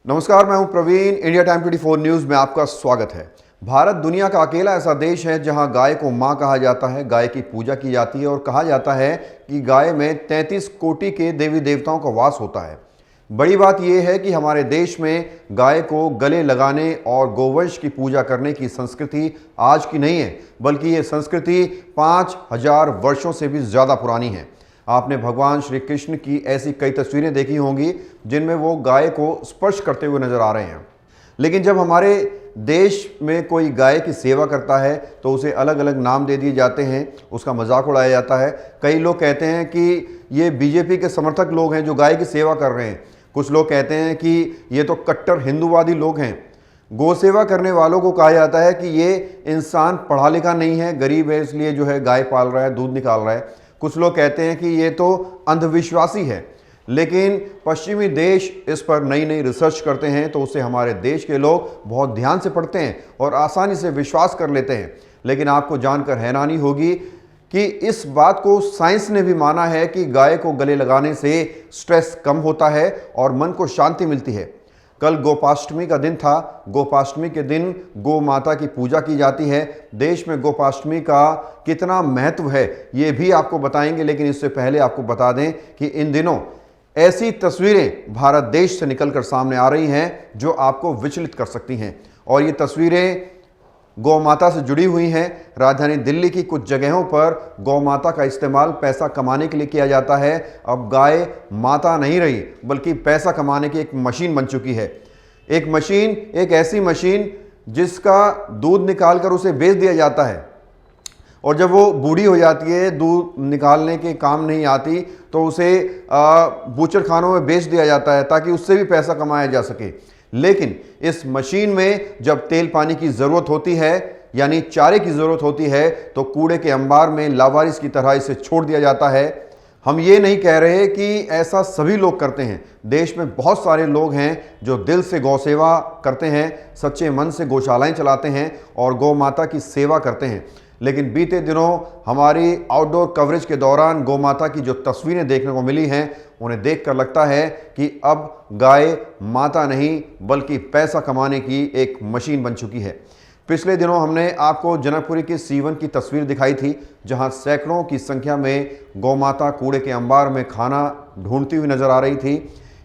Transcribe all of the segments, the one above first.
नमस्कार, मैं हूं प्रवीण। इंडिया टाइम 24 न्यूज़ में आपका स्वागत है। भारत दुनिया का अकेला ऐसा देश है जहां गाय को मां कहा जाता है, गाय की पूजा की जाती है और कहा जाता है कि गाय में 33 कोटि के देवी देवताओं का वास होता है। बड़ी बात यह है कि हमारे देश में गाय को गले लगाने और गोवंश की पूजा करने की संस्कृति आज की नहीं है, बल्कि ये संस्कृति 5000 वर्षों से भी ज़्यादा पुरानी है। आपने भगवान श्री कृष्ण की ऐसी कई तस्वीरें देखी होंगी जिनमें वो गाय को स्पर्श करते हुए नजर आ रहे हैं। लेकिन जब हमारे देश में कोई गाय की सेवा करता है तो उसे अलग अलग नाम दे दिए जाते हैं, उसका मजाक उड़ाया जाता है। कई लोग कहते हैं कि ये बीजेपी के समर्थक लोग हैं जो गाय की सेवा कर रहे हैं। कुछ लोग कहते हैं कि ये तो कट्टर हिंदूवादी लोग हैं। गौ सेवा करने वालों को कहा जाता है कि ये इंसान पढ़ा लिखा नहीं है, गरीब है, इसलिए जो है गाय पाल रहा है, दूध निकाल रहा है। कुछ लोग कहते हैं कि ये तो अंधविश्वासी है। लेकिन पश्चिमी देश इस पर नई नई रिसर्च करते हैं तो उसे हमारे देश के लोग बहुत ध्यान से पढ़ते हैं और आसानी से विश्वास कर लेते हैं। लेकिन आपको जानकर हैरानी होगी कि इस बात को साइंस ने भी माना है कि गाय को गले लगाने से स्ट्रेस कम होता है और मन को शांति मिलती है। कल गोपाष्टमी का दिन था। गोपाष्टमी के दिन गौ माता की पूजा की जाती है। देश में गोपाष्टमी का कितना महत्व है ये भी आपको बताएंगे, लेकिन इससे पहले आपको बता दें कि इन दिनों ऐसी तस्वीरें भारत देश से निकलकर सामने आ रही हैं जो आपको विचलित कर सकती हैं। और ये तस्वीरें गौ माता से जुड़ी हुई हैं। राजधानी दिल्ली की कुछ जगहों पर गौ माता का इस्तेमाल पैसा कमाने के लिए किया जाता है। अब गाय माता नहीं रही बल्कि पैसा कमाने की एक मशीन बन चुकी है। एक मशीन, एक ऐसी मशीन जिसका दूध निकाल कर उसे बेच दिया जाता है और जब वो बूढ़ी हो जाती है, दूध निकालने के काम नहीं आती, तो उसे बूचर खानों में बेच दिया जाता है ताकि उससे भी पैसा कमाया जा सके। लेकिन इस मशीन में जब तेल पानी की ज़रूरत होती है, यानी चारे की ज़रूरत होती है, तो कूड़े के अंबार में लावारिस की तरह इसे छोड़ दिया जाता है। हम ये नहीं कह रहे कि ऐसा सभी लोग करते हैं। देश में बहुत सारे लोग हैं जो दिल से गौ सेवा करते हैं, सच्चे मन से गौशालाएं चलाते हैं और गौ माता की सेवा करते हैं। लेकिन बीते दिनों हमारी आउटडोर कवरेज के दौरान गौ माता की जो तस्वीरें देखने को मिली हैं, उन्हें देखकर लगता है कि अब गाय माता नहीं बल्कि पैसा कमाने की एक मशीन बन चुकी है। पिछले दिनों हमने आपको जनकपुरी के सीवन की तस्वीर दिखाई थी, जहां सैकड़ों की संख्या में गौ माता कूड़े के अंबार में खाना ढूंढती हुई नजर आ रही थी।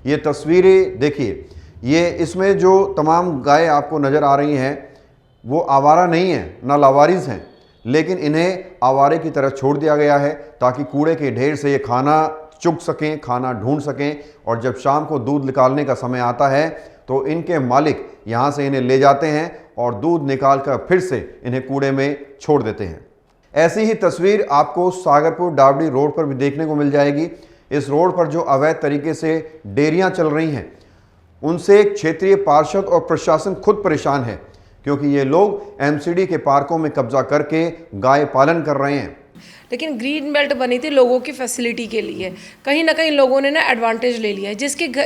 ये तस्वीरें देखिए, ये इसमें जो तमाम गाय आपको नजर आ रही हैं वो आवारा नहीं है, ना लावारिस हैं, लेकिन इन्हें आवारे की तरह छोड़ दिया गया है ताकि कूड़े के ढेर से ये खाना चुग सकें, खाना ढूंढ सकें। और जब शाम को दूध निकालने का समय आता है तो इनके मालिक यहाँ से इन्हें ले जाते हैं और दूध निकाल कर फिर से इन्हें कूड़े में छोड़ देते हैं। ऐसी ही तस्वीर आपको सागरपुर डावड़ी रोड पर भी देखने को मिल जाएगी। इस रोड पर जो अवैध तरीके से डेयरियाँ चल रही हैं, उनसे क्षेत्रीय पार्षद और प्रशासन खुद परेशान है, क्योंकि ये लोग एमसीडी के पार्कों में कब्जा करके गाय पालन कर रहे हैं। लेकिन ग्रीन बेल्ट बनी थी लोगों की फैसिलिटी के लिए। कहीं ना कहीं लोगों ने ना एडवांटेज ले लिया है।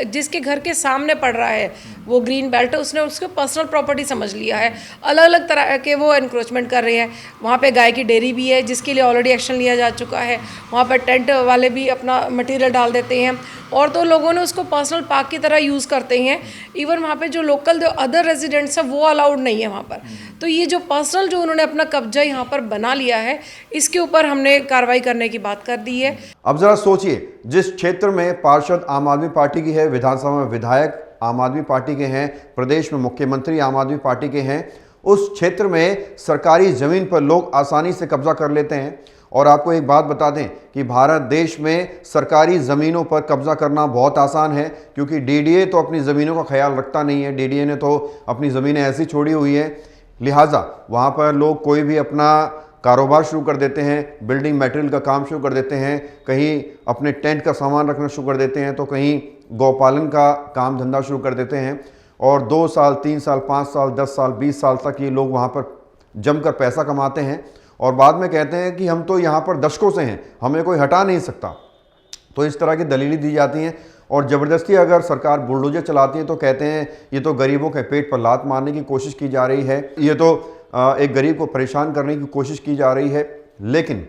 जिसके घर के सामने पड़ रहा है वो ग्रीन बेल्ट, उसने उसको पर्सनल प्रॉपर्टी समझ लिया है। अलग अलग तरह के वो एनक्रोचमेंट कर रहे हैं। वहाँ पे गाय की डेयरी भी है जिसके लिए ऑलरेडी एक्शन लिया जा चुका है। वहाँ पर टेंट वाले भी अपना मटेरियल डाल देते हैं और तो लोगों ने उसको पर्सनल पार्क की तरह यूज़ करते हैं। इवन वहाँ पे जो लोकल जो अदर रेजिडेंट्स हैं वो अलाउड नहीं है वहाँ पर। तो ये जो पर्सनल जो उन्होंने अपना कब्जा यहाँ पर बना लिया है, इसके ऊपर हमने कार्रवाई करने की बात कर दी है। अब जरा सोचिए, जिस क्षेत्र में पार्षद आम आदमी पार्टी की है, विधानसभा में विधायक आम आदमी पार्टी के हैं, प्रदेश में मुख्यमंत्री आम आदमी पार्टी के हैं, उस क्षेत्र में सरकारी जमीन पर लोग आसानी से कब्जा कर लेते हैं। और आपको एक बात बता दें कि भारत देश में सरकारी ज़मीनों पर कब्जा करना बहुत आसान है, क्योंकि डीडीए तो अपनी ज़मीनों का ख्याल रखता नहीं है। डीडीए ने तो अपनी ज़मीनें ऐसी छोड़ी हुई हैं, लिहाजा वहाँ पर लोग कोई भी अपना कारोबार शुरू कर देते हैं, बिल्डिंग मटेरियल का काम शुरू कर देते हैं, कहीं अपने टेंट का सामान रखना शुरू कर देते हैं, तो कहीं गौपालन का काम धंधा शुरू कर देते हैं। और 2 साल, 3 साल, 5 साल, 10 साल, 20 साल तक ये लोग वहाँ पर जमकर पैसा कमाते हैं और बाद में कहते हैं कि हम तो यहाँ पर दशकों से हैं, हमें कोई हटा नहीं सकता। तो इस तरह की दलीलें दी जाती हैं और ज़बरदस्ती अगर सरकार बुलडोजर चलाती है तो कहते हैं ये तो गरीबों के पेट पर लात मारने की कोशिश की जा रही है, ये तो एक गरीब को परेशान करने की कोशिश की जा रही है। लेकिन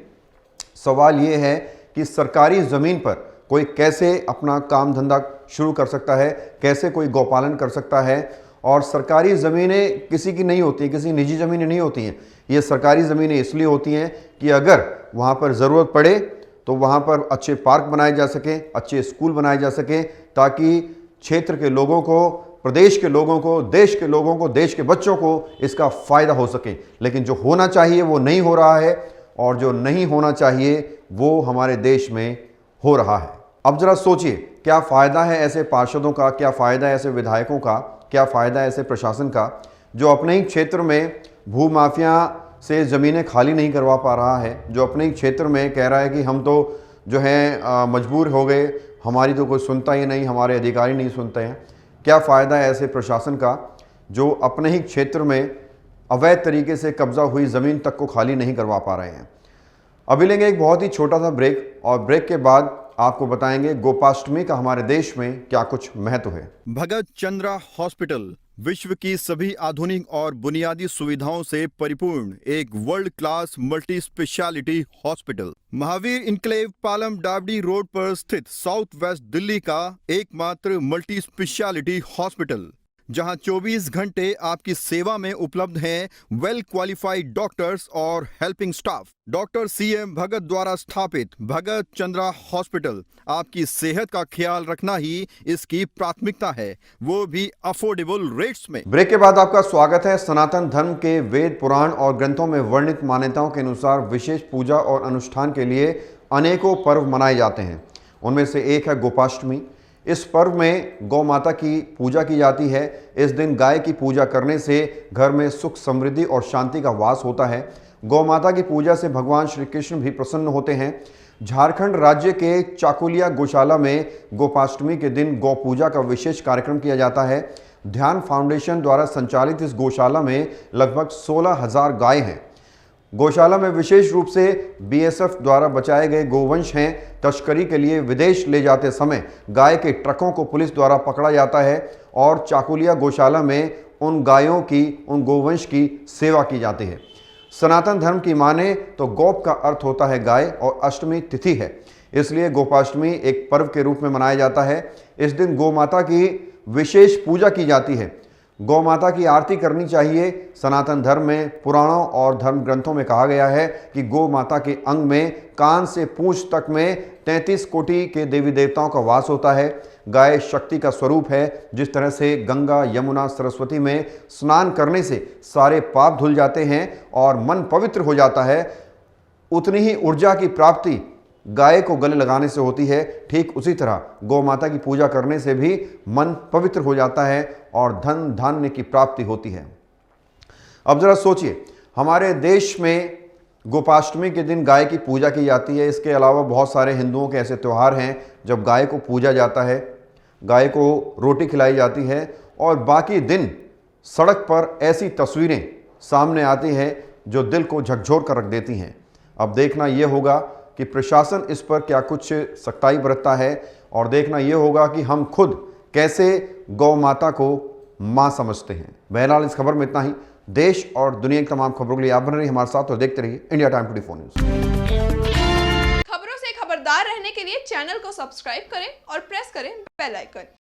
सवाल ये है कि सरकारी ज़मीन पर कोई कैसे अपना काम धंधा शुरू कर सकता है, कैसे कोई गौपालन कर सकता है। और सरकारी ज़मीनें किसी की नहीं होती, किसी निजी ज़मीनें नहीं होती हैं। ये सरकारी ज़मीनें इसलिए होती हैं कि अगर वहाँ पर ज़रूरत पड़े तो वहाँ पर अच्छे पार्क बनाए जा सकें, अच्छे स्कूल बनाए जा सकें, ताकि क्षेत्र के लोगों को, प्रदेश के लोगों को, देश के लोगों को, देश के बच्चों को इसका फ़ायदा हो सके। लेकिन जो होना चाहिए वो नहीं हो रहा है, और जो नहीं होना चाहिए वो हमारे देश में हो रहा है। अब ज़रा सोचिए, क्या फ़ायदा है ऐसे पार्षदों का, क्या फ़ायदा है ऐसे विधायकों का, क्या फ़ायदा है ऐसे प्रशासन का जो अपने ही क्षेत्र में भू माफिया से ज़मीनें खाली नहीं करवा पा रहा है, जो अपने ही क्षेत्र में कह रहा है कि हम तो जो है मजबूर हो गए, हमारी तो कोई सुनता ही नहीं, हमारे अधिकारी नहीं सुनते हैं। क्या फ़ायदा है ऐसे प्रशासन का जो अपने ही क्षेत्र में अवैध तरीके से कब्जा हुई ज़मीन तक को खाली नहीं करवा पा रहे हैं। अभी लेंगे एक बहुत ही छोटा सा ब्रेक, और ब्रेक के बाद आपको बताएंगे गोपाष्टमी का हमारे देश में क्या कुछ महत्व है। भगत चंद्रा हॉस्पिटल विश्व की सभी आधुनिक और बुनियादी सुविधाओं से परिपूर्ण एक world class multi speciality hospital, Mahavir enclave Palam डावडी रोड पर स्थित साउथ वेस्ट दिल्ली का एकमात्र मल्टी स्पेशलिटी हॉस्पिटल, जहां 24 घंटे आपकी सेवा में उपलब्ध हैं वेल क्वालिफाइड डॉक्टर्स और हेल्पिंग स्टाफ। डॉक्टर CM भगत द्वारा स्थापित भगत चंद्रा हॉस्पिटल आपकी सेहत का ख्याल रखना ही इसकी प्राथमिकता है, वो भी अफोर्डेबल रेट्स में। ब्रेक के बाद आपका स्वागत है। सनातन धर्म के वेद, पुराण और ग्रंथों में वर्णित मान्यताओं के अनुसार विशेष पूजा और अनुष्ठान के लिए अनेकों पर्व मनाए जाते हैं। उनमें से एक है गोपाष्टमी। इस पर्व में गौ माता की पूजा की जाती है। इस दिन गाय की पूजा करने से घर में सुख, समृद्धि और शांति का वास होता है। गौ माता की पूजा से भगवान श्री कृष्ण भी प्रसन्न होते हैं। झारखंड राज्य के चाकुलिया गौशाला में गोपाष्टमी के दिन गौ पूजा का विशेष कार्यक्रम किया जाता है। ध्यान फाउंडेशन द्वारा संचालित इस गौशाला में लगभग 16,000 गाय हैं। गौशाला में विशेष रूप से BSF द्वारा बचाए गए गोवंश हैं। तस्करी के लिए विदेश ले जाते समय गाय के ट्रकों को पुलिस द्वारा पकड़ा जाता है और चाकुलिया गौशाला में उन गायों की, उन गोवंश की सेवा की जाती है। सनातन धर्म की माने तो गौप का अर्थ होता है गाय, और अष्टमी तिथि है, इसलिए गोपाष्टमी एक पर्व के रूप में मनाया जाता है। इस दिन गौ माता की विशेष पूजा की जाती है। गौ माता की आरती करनी चाहिए। सनातन धर्म में पुराणों और धर्म ग्रंथों में कहा गया है कि गौ माता के अंग में कान से पूंछ तक में 33 कोटि के देवी देवताओं का वास होता है। गाय शक्ति का स्वरूप है। जिस तरह से गंगा, यमुना, सरस्वती में स्नान करने से सारे पाप धुल जाते हैं और मन पवित्र हो जाता है, उतनी ही ऊर्जा की प्राप्ति गाय को गले लगाने से होती है। ठीक उसी तरह गौ माता की पूजा करने से भी मन पवित्र हो जाता है और धन धान्य की प्राप्ति होती है। अब जरा सोचिए, हमारे देश में गोपाष्टमी के दिन गाय की पूजा की जाती है। इसके अलावा बहुत सारे हिंदुओं के ऐसे त्यौहार हैं जब गाय को पूजा जाता है, गाय को रोटी खिलाई जाती है, और बाकी दिन सड़क पर ऐसी तस्वीरें सामने आती हैं जो दिल को झकझोर कर रख देती हैं। अब देखना यह होगा कि प्रशासन इस पर क्या कुछ सख्ताई बरतता है, और देखना यह होगा कि हम खुद कैसे गौ माता को मां समझते हैं। बहरहाल इस खबर में इतना ही। देश और दुनिया की तमाम खबरों के लिए आप बने रहिए हमारे साथ और देखते रहिए इंडिया टाइम 24 न्यूज़। खबरों से खबरदार रहने के लिए चैनल को सब्सक्राइब करें और प्रेस करें बेल आइकन।